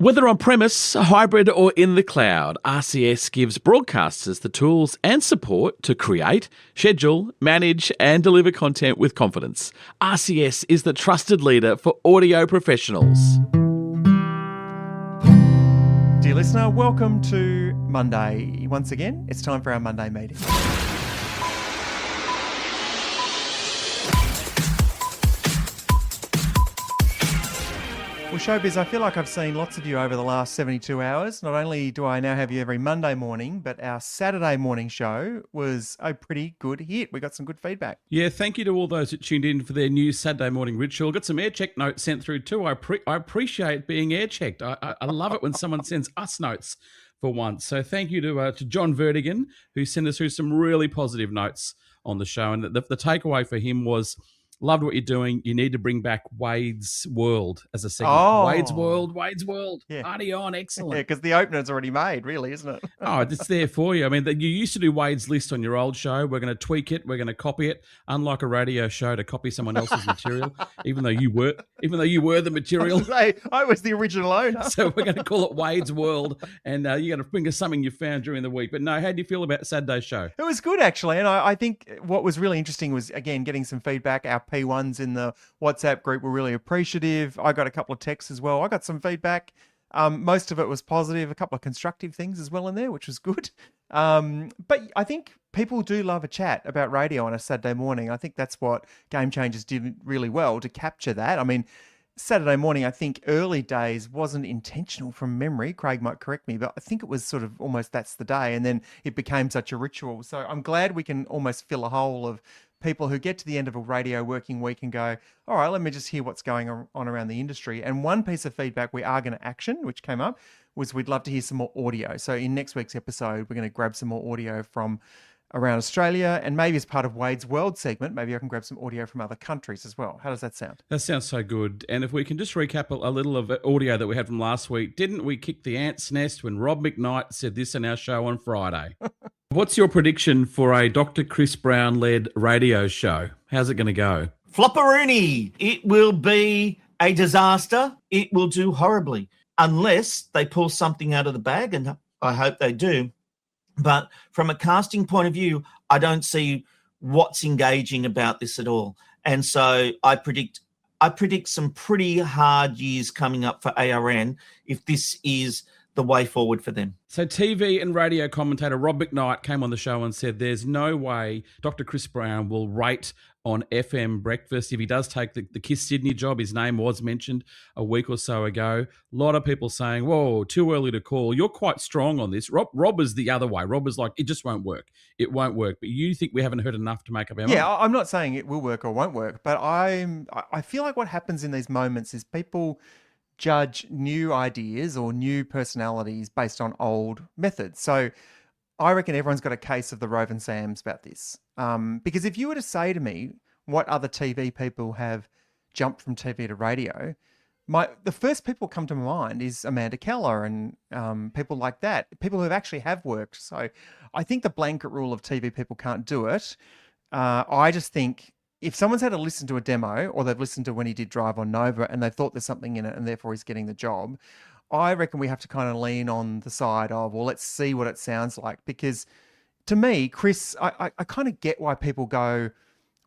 Whether on premise, hybrid, or in the cloud, RCS gives broadcasters the tools and support to create, schedule, manage, and deliver content with confidence. RCS is the trusted leader for audio professionals. Dear listener, welcome to Monday. Once again, it's time for our Monday meeting. Well, Showbiz, I feel like I've seen lots of you over the last 72 hours. Not only do I now have you every Monday morning, but our Saturday morning show was a pretty good hit. We got some good feedback. Yeah, thank you to all those that tuned in for their new Saturday morning ritual. Got some air check notes sent through too. I appreciate being air checked. I love it when someone sends us notes for once. So thank you to John Vertigan, who sent us through some really positive notes on the show. And the takeaway for him was, loved what you're doing. You need to bring back Wade's World as a segment. Oh. Wade's World. Yeah. Party on, excellent. Yeah, because the opener's already made, really, isn't it? Oh, it's there for you. I mean, you used to do Wade's List on your old show. We're going to tweak it. We're going to copy it. Unlike a radio show to copy someone else's material, even though you were the material. I was the original owner. So we're going to call it Wade's World, and you're going to bring us something you found during the week. But no, how do you feel about Saturday's show? It was good, actually. And I think what was really interesting was, again, getting some feedback. Our P1s in the WhatsApp group were really appreciative. I got a couple of texts as well. I got some feedback. Most of it was positive, a couple of constructive things as well in there, which was good. But I think people do love a chat about radio on a Saturday morning. I think that's what Game Changers did really well to capture that. I mean, Saturday morning, I think early days wasn't intentional from memory. Craig might correct me, but I think it was sort of almost that's the day. And then it became such a ritual. So I'm glad we can almost fill a hole of people who get to the end of a radio working week and go, all right, let me just hear what's going on around the industry. And one piece of feedback we are going to action, which came up, was we'd love to hear some more audio. So in next week's episode, we're going to grab some more audio from around Australia, and maybe as part of Wade's World segment, maybe I can grab some audio from other countries as well. How does that sound? That sounds so good. And if we can just recap a little of audio that we had from last week, didn't we kick the ant's nest when Rob McKnight said this in our show on Friday? What's your prediction for a Dr. Chris Brown-led radio show? How's it going to go? Flopperoony. It will be a disaster. It will do horribly unless they pull something out of the bag, and I hope they do. But from a casting point of view, I don't see what's engaging about this at all. And so I predict some pretty hard years coming up for ARN if this is the way forward for them. So TV and radio commentator Rob McKnight came on the show and said there's no way Dr. Chris Brown will rate on FM breakfast if he does take the Kiss Sydney job. His name was mentioned a week or so ago. A lot of people saying, whoa, too early to call. You're quite strong on this. Rob is the other way. Rob is like, it just won't work. It won't work. But you think we haven't heard enough to make up our mind? Yeah, I'm not saying it will work or won't work, but I feel like what happens in these moments is people judge new ideas or new personalities based on old methods. So I reckon everyone's got a case of the Rove and Sams about this. Because if you were to say to me what other TV people have jumped from TV to radio, the first people come to my mind is Amanda Keller and people like that, people who actually have worked. So I think the blanket rule of TV people can't do it. I just think if someone's had to listen to a demo or they've listened to when he did Drive on Nova and they thought there's something in it and therefore he's getting the job, I reckon we have to kind of lean on the side of, well, let's see what it sounds like. Because to me, Chris, I kind of get why people go,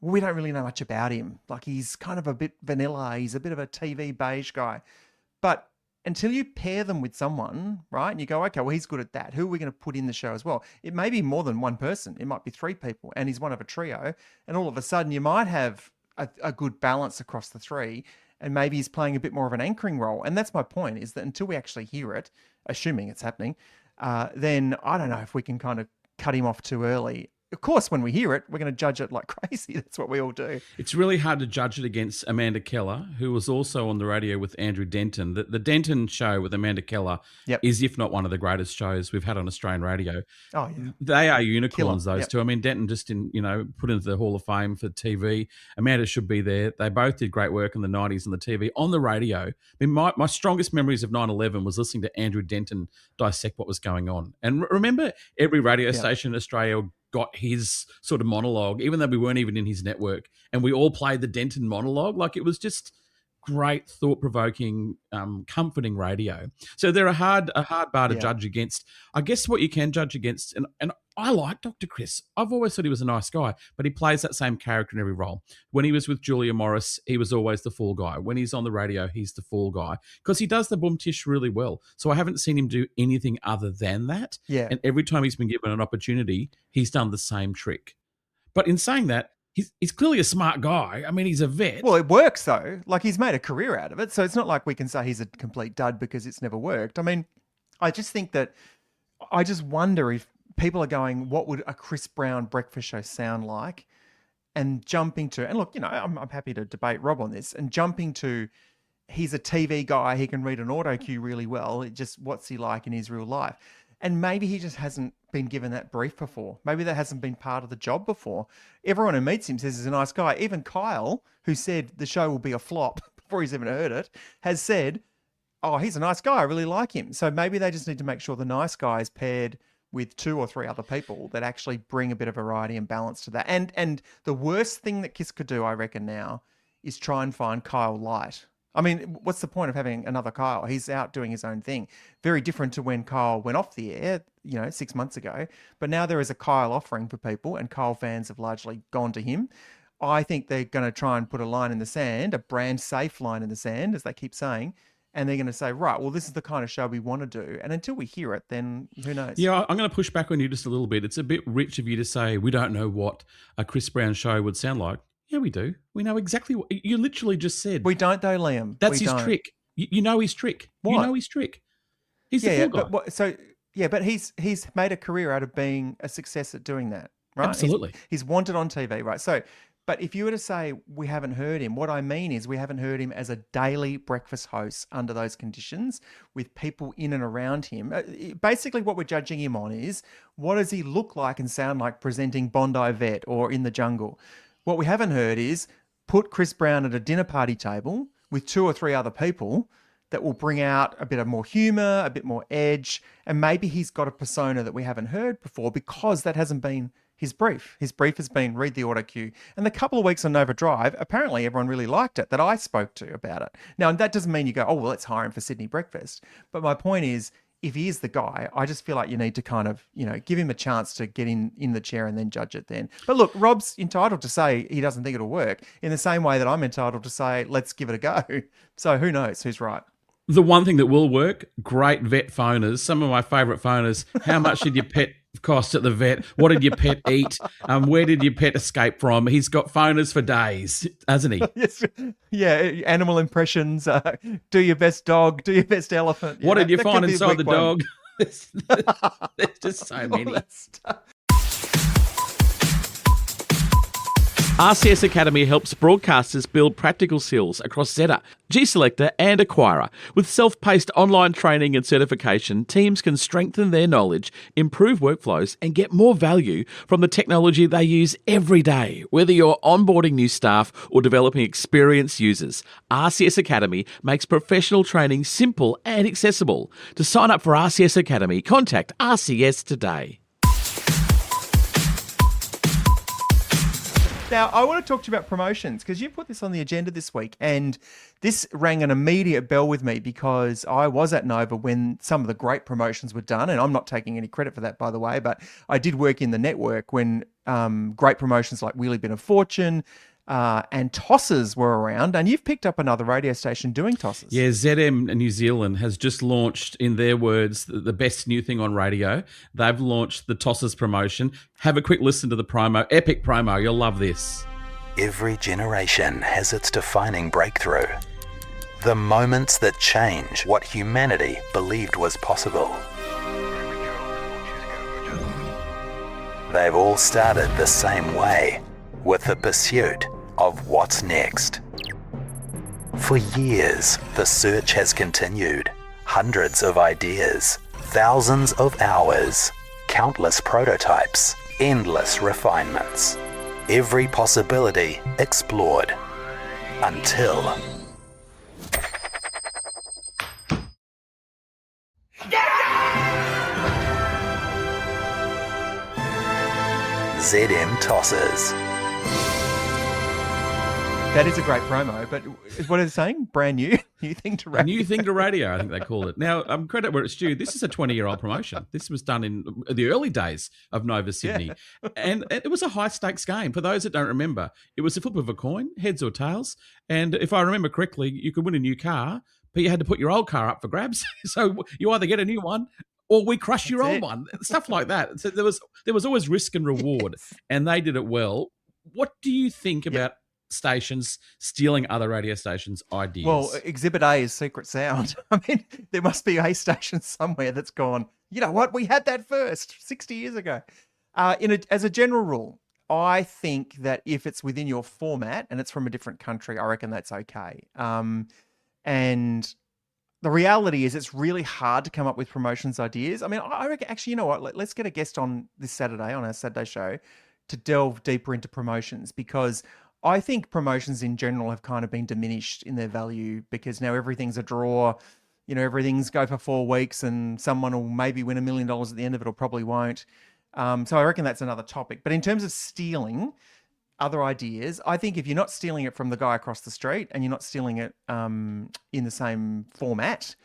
well, we don't really know much about him. Like he's kind of a bit vanilla. He's a bit of a TV beige guy. But until you pair them with someone, right, and you go, okay, well, he's good at that. Who are we going to put in the show as well? It may be more than one person. It might be three people, and he's one of a trio. And all of a sudden, you might have a good balance across the three, and maybe he's playing a bit more of an anchoring role. And that's my point, is that until we actually hear it, assuming it's happening, then I don't know if we can kind of cut him off too early. Of course, when we hear it, we're going to judge it like crazy. That's what we all do. It's really hard to judge it against Amanda Keller, who was also on the radio with Andrew Denton. The Denton show with Amanda Keller is, if not one of the greatest shows we've had on Australian radio. Oh, yeah. They are unicorns, those Yep. two. I mean, Denton just put into the Hall of Fame for TV. Amanda should be there. They both did great work in the 90s on the TV. On the radio, I mean, my strongest memories of 9/11 was listening to Andrew Denton dissect what was going on. And remember, every radio station in Australia got his sort of monologue, even though we weren't even in his network, and we all played the Denton monologue. Like, it was just great, thought-provoking, comforting radio. So they're a hard bar to Yeah. judge against. I guess what you can judge against, and I like Dr. Chris. I've always thought he was a nice guy, but he plays that same character in every role. When he was with Julia Morris, he was always the fool guy. When he's on the radio, he's the fool guy because he does the boom tish really well. So I haven't seen him do anything other than that. Yeah. And every time he's been given an opportunity, he's done the same trick. But in saying that, he's clearly a smart guy. I mean, he's a vet. Well, it works though. Like he's made a career out of it. So it's not like we can say he's a complete dud because it's never worked. I mean, I just think that I just wonder if people are going, what would a Chris Brown breakfast show sound like? And jumping to, and look, I'm happy to debate Rob on this, and jumping to, he's a TV guy, he can read an auto cue really well. It just, what's he like in his real life? And maybe he just hasn't been given that brief before. Maybe that hasn't been part of the job before. Everyone who meets him says he's a nice guy. Even Kyle, who said the show will be a flop before he's even heard it, has said, oh, he's a nice guy. I really like him. So maybe they just need to make sure the nice guy is paired with 2 or 3 other people that actually bring a bit of variety and balance to that. And the worst thing that Kiss could do, I reckon now, is try and find Kyle Light. I mean, what's the point of having another Kyle? He's out doing his own thing. Very different to when Kyle went off the air, 6 months ago. But now there is a Kyle offering for people, and Kyle fans have largely gone to him. I think they're going to try and put a line in the sand, a brand safe line in the sand, as they keep saying. And they're going to say, right, well, this is the kind of show we want to do. And until we hear it, then who knows? Yeah, I'm going to push back on you just a little bit. It's a bit rich of you to say we don't know what a Chris Brown show would sound like. Yeah, we do. We know exactly what you literally just said. We don't, though, Liam. That's his trick. You know his trick. What? You know his trick. He's the fool guy. But he's made a career out of being a success at doing that, right? Absolutely. He's wanted on TV, right? So, but if you were to say we haven't heard him, what I mean is we haven't heard him as a daily breakfast host under those conditions with people in and around him. Basically, what we're judging him on is what does he look like and sound like presenting Bondi Vet or In the Jungle? What we haven't heard is put Chris Brown at a dinner party table with 2 or 3 other people that will bring out a bit of more humor, a bit more edge, and maybe he's got a persona that we haven't heard before because that hasn't been his brief. His brief has been read the auto cue. And the couple of weeks on Nova Drive, apparently everyone really liked it that I spoke to about it. Now, that doesn't mean you go, oh, well, let's hire him for Sydney Breakfast. But my point is, if he is the guy, I just feel like you need to kind of, give him a chance to get in the chair and then judge it then. But look, Rob's entitled to say he doesn't think it'll work in the same way that I'm entitled to say, let's give it a go. So who knows who's right? The one thing that will work, great vet phoners. Some of my favourite phoners. How much did your pet cost at the vet? What did your pet eat? Where did your pet escape from? He's got phoners for days, hasn't he? Yes. Yeah, animal impressions. Do your best dog. Do your best elephant. What did you that find could be a inside the weak one. dog? There's just so many. All that stuff. RCS Academy helps broadcasters build practical skills across Zeta, G-Selector and Acquirer. With self-paced online training and certification, teams can strengthen their knowledge, improve workflows and get more value from the technology they use every day. Whether you're onboarding new staff or developing experienced users, RCS Academy makes professional training simple and accessible. To sign up for RCS Academy, contact RCS today. Now, I want to talk to you about promotions because you put this on the agenda this week and this rang an immediate bell with me because I was at Nova when some of the great promotions were done, and I'm not taking any credit for that, by the way, but I did work in the network when great promotions like Wheelie Bin of Fortune and tosses were around, and you've picked up another radio station doing tosses. Yeah, ZM New Zealand has just launched, in their words, the best new thing on radio. They've launched the tosses promotion. Have a quick listen to the promo. Epic promo. You'll love this. Every generation has its defining breakthrough. The moments that change what humanity believed was possible. They've all started the same way, with the pursuit of what's next. For years, the search has continued. Hundreds of ideas, thousands of hours, countless prototypes, endless refinements. Every possibility explored. Until... ZM Tosses. That is a great promo, but what is it saying? Brand new? New thing to radio. A new thing to radio, I think they call it. Now, credit where it's due. This is a 20-year-old promotion. This was done in the early days of Nova Sydney. Yeah. And it was a high-stakes game. For those that don't remember, it was a flip of a coin, heads or tails. And if I remember correctly, you could win a new car, but you had to put your old car up for grabs. So you either get a new one or we crush your old one. Stuff like that. So there was always risk and reward, and they did it well. What do you think about stations stealing other radio stations' ideas? Well, Exhibit A is Secret Sound. I mean, there must be a station somewhere that's gone, you know what, we had that first 60 years ago. As a general rule, I think that if it's within your format and it's from a different country, I reckon that's okay. And the reality is it's really hard to come up with promotions ideas. I mean, I reckon, actually, you know what, let's get a guest on this Saturday, on our Saturday show, to delve deeper into promotions, because I think promotions in general have kind of been diminished in their value because now everything's a draw. You know, everything's go for 4 weeks and someone will maybe win $1 million at the end of it or probably won't. So I reckon that's another topic. But in terms of stealing other ideas, I think if you're not stealing it from the guy across the street and you're not stealing it in the same format,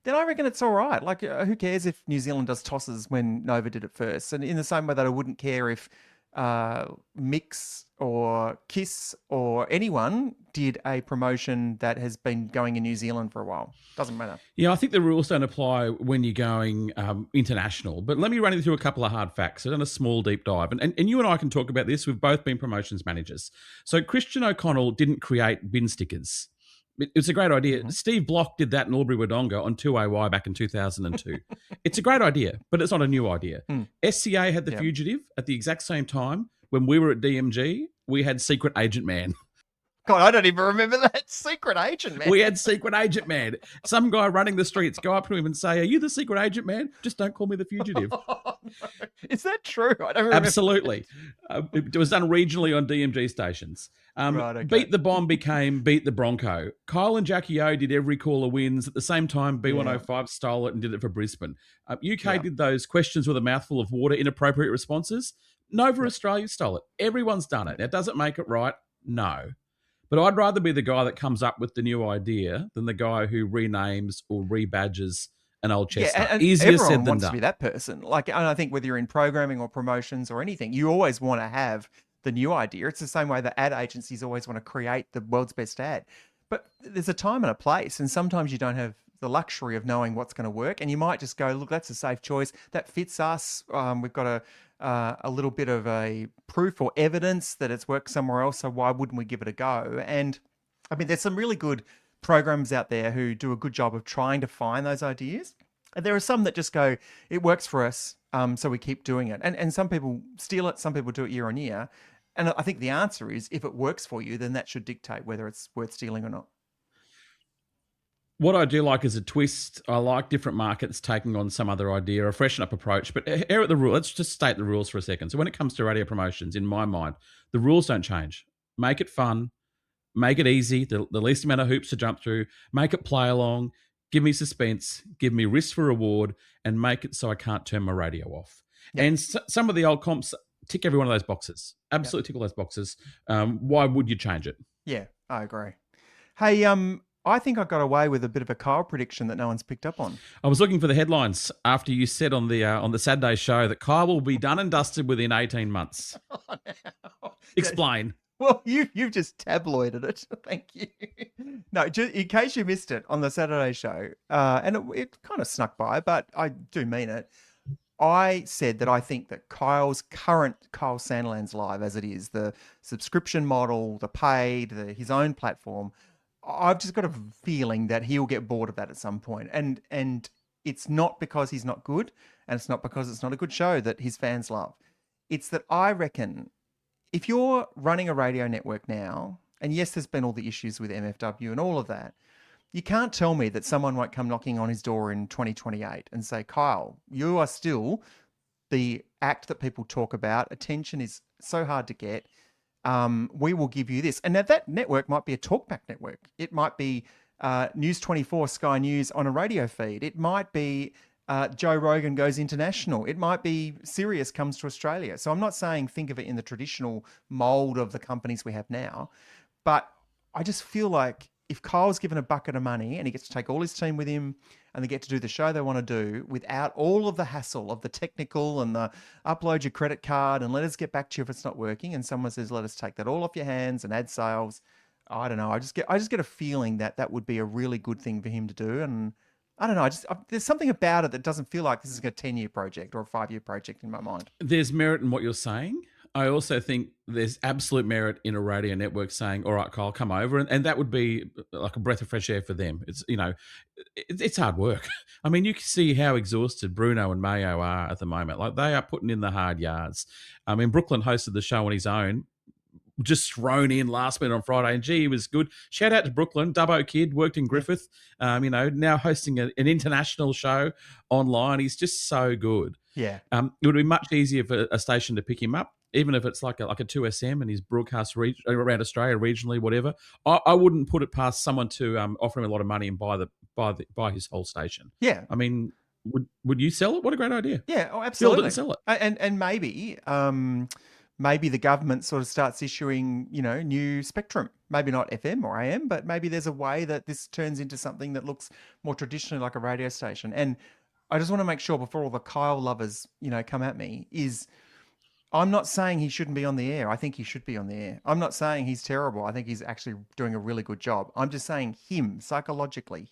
then I reckon it's all right. Like, who cares if New Zealand does tosses when Nova did it first? And in the same way that I wouldn't care if Mix or Kiss or anyone did a promotion that has been going in New Zealand for a while. Doesn't matter. Yeah, I think the rules don't apply when you're going international. But let me run you through a couple of hard facts. I've done a small deep dive. And you and I can talk about this. We've both been promotions managers. So Christian O'Connell didn't create bin stickers. It's a great idea. Mm-hmm. Steve Block did that in Albury Wodonga on 2AY back in 2002. It's a great idea, but it's not a new idea. SCA had The Fugitive at the exact same time. When we were at DMG, we had Secret Agent Man. God, I don't even remember that. Secret Agent Man. We had Secret Agent Man. Some guy running the streets go up to him and say, "Are you the Secret Agent Man? Just don't call me the Fugitive." Oh, no. Is that true? I don't remember. Absolutely. It was done regionally on DMG stations. Right, okay. Beat the Bomb became Beat the Bronco. Kyle and Jackie O did Every Caller Wins. At the same time, B105 stole it and did it for Brisbane. UK did those questions with a mouthful of water, inappropriate responses. Nova Australia stole it. Everyone's done it. Now, does it make it right? No. But I'd rather be the guy that comes up with the new idea than the guy who renames or rebadges an old chestnut. And Easier everyone said than wants done. to be that person. Like, and I think whether you're in programming or promotions or anything, you always want to have the new idea. It's the same way that ad agencies always want to create the world's best ad. But there's a time and a place, and sometimes you don't have the luxury of knowing what's going to work, and you might just go, look, that's a safe choice. That fits us. We've got a little bit of a proof or evidence that it's worked somewhere else, so why wouldn't we give it a go? And I mean, there's some really good programs out there who do a good job of trying to find those ideas. And there are some that just go, it works for us, so we keep doing it. And some people steal it, some people do it year on year. And I think the answer is, if it works for you, then that should dictate whether it's worth stealing or not. What I do like is a twist. I like different markets taking on some other idea, a freshen up approach. But here at the rule, let's just state the rules for a second. So when it comes to radio promotions, in my mind, the rules don't change. Make it fun, make it easy, the least amount of hoops to jump through, make it play along, give me suspense, give me risk for reward, and make it so I can't turn my radio off. Yep. And some of the old comps tick every one of those boxes. Absolutely tick all those boxes. Why would you change it? Yeah, I agree. Hey, I think I got away with a bit of a Kyle prediction that no one's picked up on. I was looking for the headlines after you said on the Saturday show that Kyle will be done and dusted within 18 months. Oh, no. Explain. Well, you've just tabloided it. Thank you. No, just in case you missed it on the Saturday show, and it kind of snuck by, but I do mean it. I said that I think that Kyle's current Kyle Sandilands Live, as it is, the subscription model, the paid, his own platform, I've just got a feeling that he'll get bored of that at some point. And it's not because he's not good, and it's not because it's not a good show that his fans love. It's that I reckon if you're running a radio network now, and yes, there's been all the issues with MFW and all of that, you can't tell me that someone won't come knocking on his door in 2028 and say, Kyle, you are still the act that people talk about. Attention is so hard to get. We will give you this. And now that network might be a talkback network. It might be News 24, Sky News on a radio feed. It might be Joe Rogan goes international. It might be Sirius comes to Australia. So I'm not saying think of it in the traditional mold of the companies we have now, but I just feel like if Kyle's given a bucket of money and he gets to take all his team with him and they get to do the show they want to do without all of the hassle of the technical and the upload your credit card and let us get back to you if it's not working, and someone says, let us take that all off your hands and add sales. I don't know. I just get a feeling that would be a really good thing for him to do. And I don't know. There's something about it that doesn't feel like this is a 10-year project or a 5-year project in my mind. There's merit in what you're saying. I also think there's absolute merit in a radio network saying, all right, Kyle, come over. And that would be like a breath of fresh air for them. It's hard work. I mean, you can see how exhausted Bruno and Mayo are at the moment. Like, they are putting in the hard yards. I mean, Brooklyn hosted the show on his own, just thrown in last minute on Friday, and gee, he was good. Shout out to Brooklyn, Dubbo kid, worked in Griffith, now hosting an international show online. He's just so good. Yeah. It would be much easier for a station to pick him up, even if it's like a 2SM and he's broadcast around Australia regionally, whatever. I wouldn't put it past someone to offer him a lot of money and buy his whole station. Yeah. I mean, would you sell it? What a great idea. Yeah, absolutely. Build it and sell it. And maybe the government sort of starts issuing, new spectrum. Maybe not FM or AM, but maybe there's a way that this turns into something that looks more traditionally like a radio station. And I just want to make sure before all the Kyle lovers, come at me, is I'm not saying he shouldn't be on the air. I think he should be on the air. I'm not saying he's terrible. I think he's actually doing a really good job. I'm just saying psychologically,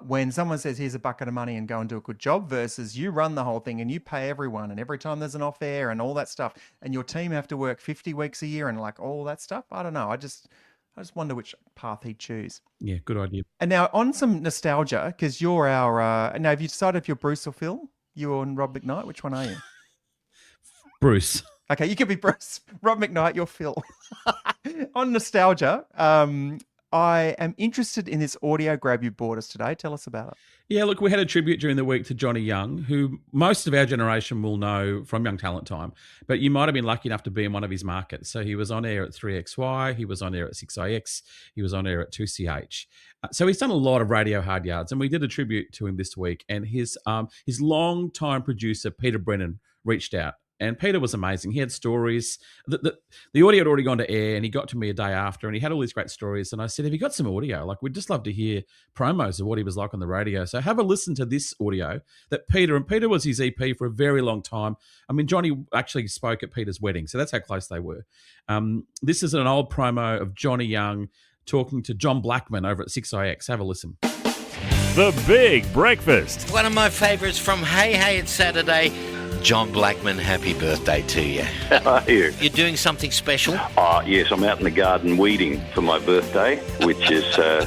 when someone says, here's a bucket of money and go and do a good job, versus you run the whole thing and you pay everyone, and every time there's an off air and all that stuff, and your team have to work 50 weeks a year and like all that stuff. I don't know. I just wonder which path he'd choose. Yeah, good idea. And now on some nostalgia, because you're our, now have you decided if you're Bruce or Phil? You and Rob McKnight, which one are you? Bruce. Okay, you could be Bruce. Rob McKnight, you're Phil. On nostalgia, I am interested in this audio grab you brought us today. Tell us about it. Yeah, look, we had a tribute during the week to Johnny Young, who most of our generation will know from Young Talent Time, but you might have been lucky enough to be in one of his markets. So he was on air at 3XY, he was on air at 6IX, he was on air at 2CH. So he's done a lot of radio hard yards, and we did a tribute to him this week. And his long-time producer, Peter Brennan, reached out. And Peter was amazing. He had stories. The audio had already gone to air, and he got to me a day after, and he had all these great stories. And I said, have you got some audio? Like, we'd just love to hear promos of what he was like on the radio. So have a listen to this audio that Peter was his EP for a very long time. I mean, Johnny actually spoke at Peter's wedding, so that's how close they were. This is an old promo of Johnny Young talking to John Blackman over at 6IX. Have a listen. The Big Breakfast. One of my favourites from Hey It's Saturday. John Blackman, happy birthday to you. How are you? You're doing something special? Yes, I'm out in the garden weeding for my birthday, which is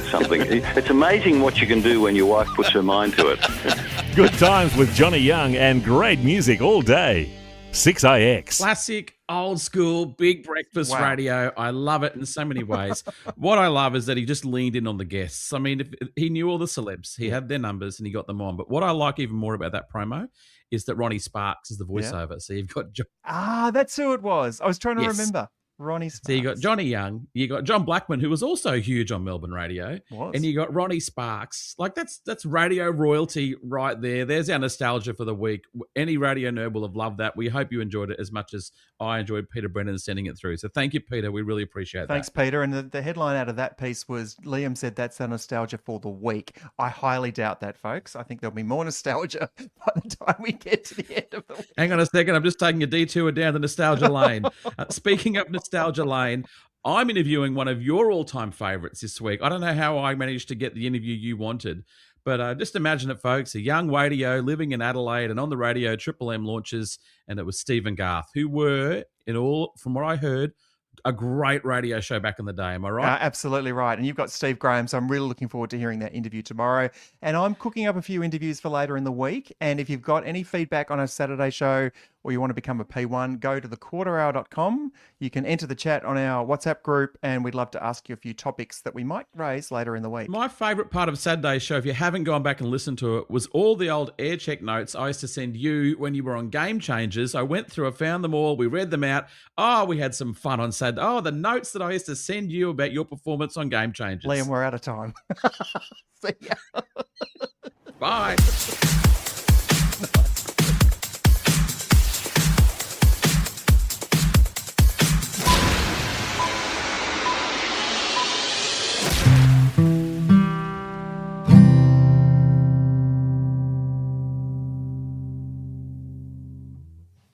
something. It's amazing what you can do when your wife puts her mind to it. Good times with Johnny Young and great music all day. 6IX. Classic, old school, big breakfast radio. I love it in so many ways. What I love is that he just leaned in on the guests. I mean, he knew all the celebs. He had their numbers and he got them on. But what I like even more about that promo is that Ronnie Sparks is the voiceover. Yeah. So you've got that's who it was. I was trying to remember. Ronnie Sparks. So you got Johnny Young, you got John Blackman, who was also huge on Melbourne radio, and you got Ronnie Sparks. Like that's radio royalty right there. There's our nostalgia for the week. Any radio nerd will have loved that. We hope you enjoyed it as much as I enjoyed Peter Brennan sending it through. So thank you, Peter. We really appreciate that. Thanks, Peter. And the headline out of that piece was Liam said that's our nostalgia for the week. I highly doubt that, folks. I think there'll be more nostalgia by the time we get to the end of the week. Hang on a second. I'm just taking a detour down the nostalgia lane. Speaking of nostalgia lane, I'm interviewing one of your all-time favourites this week. I don't know how I managed to get the interview you wanted, but just imagine it, folks. A young radio living in Adelaide, and on the radio, Triple M launches, and it was Stephen Garth, who were, from what I heard, a great radio show back in the day. Am I right? Absolutely right. And you've got Steve Graham, so I'm really looking forward to hearing that interview tomorrow. And I'm cooking up a few interviews for later in the week. And if you've got any feedback on a Saturday show or you want to become a P1, go to thequarterhour.com. You can enter the chat on our WhatsApp group, and we'd love to ask you a few topics that we might raise later in the week. My favourite part of Saturday's show, if you haven't gone back and listened to it, was all the old air check notes I used to send you when you were on Game Changers. I went through, I found them all, we read them out. Oh, we had some fun on Saturday. Oh, the notes that I used to send you about your performance on Game Changers. Liam, we're out of time. See ya. Bye.